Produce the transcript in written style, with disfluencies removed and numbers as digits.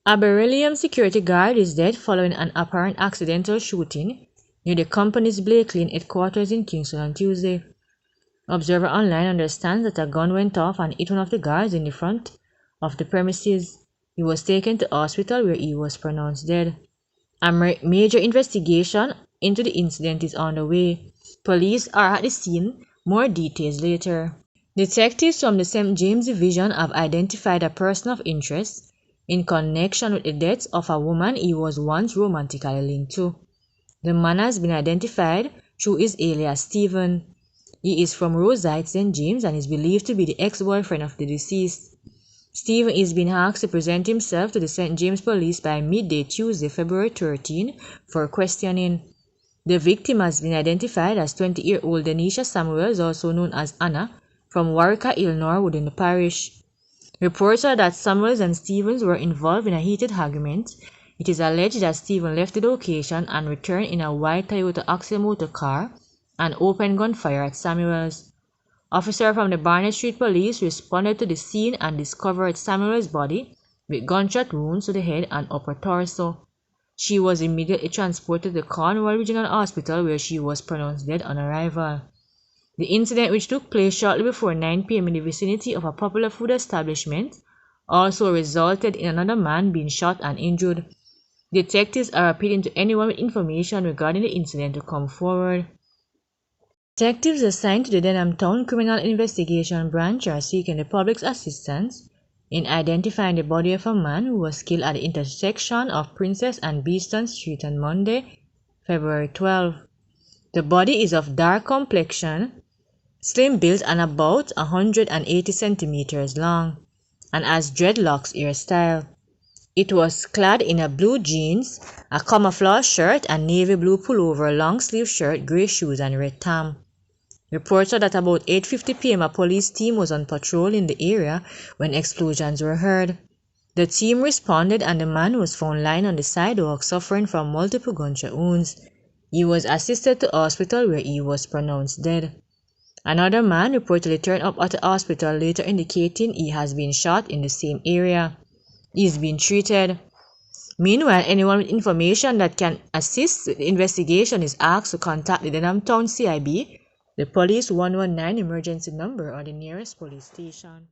A beryllium security guard is dead following an apparent accidental shooting near the company's Blakely headquarters in Kingston on Tuesday. Observer Online understands that a gun went off and hit one of the guards in the front of the premises. He was taken to hospital where he was pronounced dead. A major investigation into the incident is underway. Police are at the scene. More details later. Detectives from the St. James Division have identified a person of interest in connection with the death of a woman he was once romantically linked to. The man has been identified through his alias Stephen. He is from Rosite, St. James, and is believed to be the ex-boyfriend of the deceased. Stephen is being asked to present himself to the St. James Police by midday Tuesday, February 13, for questioning. The victim has been identified as 20-year-old Denisha Samuels, also known as Anna, from Waurika Hill, Norwood in the parish. Reports are that Samuels and Stevens were involved in a heated argument. It is alleged that Stephen left the location and returned in a white Toyota Axle motor car and opened gunfire at Samuels. Officer from the Barnett Street Police responded to the scene and discovered Samuels' body with gunshot wounds to the head and upper torso. She was immediately transported to the Cornwall Regional Hospital where she was pronounced dead on arrival. The incident, which took place shortly before 9 p.m. in the vicinity of a popular food establishment, also resulted in another man being shot and injured. Detectives are appealing to anyone with information regarding the incident to come forward. Detectives assigned to the Denham Town Criminal Investigation Branch are seeking the public's assistance in identifying the body of a man who was killed at the intersection of Princess and Beeston Street on Monday, February 12. The body is of dark complexion, slim built and about 180 centimeters long, and has dreadlocks hairstyle. It was clad in a blue jeans, a camouflage shirt and navy blue pullover, long sleeve shirt, grey shoes and red tam. Reports are that about 8:50 p.m. a police team was on patrol in the area when explosions were heard. The team responded and the man was found lying on the sidewalk suffering from multiple gunshot wounds. He was assisted to hospital where he was pronounced dead. Another man reportedly turned up at the hospital later indicating he has been shot in the same area. He is being treated. Meanwhile, anyone with information that can assist with the investigation is asked to contact the Denham Town CIB, the police 119 emergency number, or the nearest police station.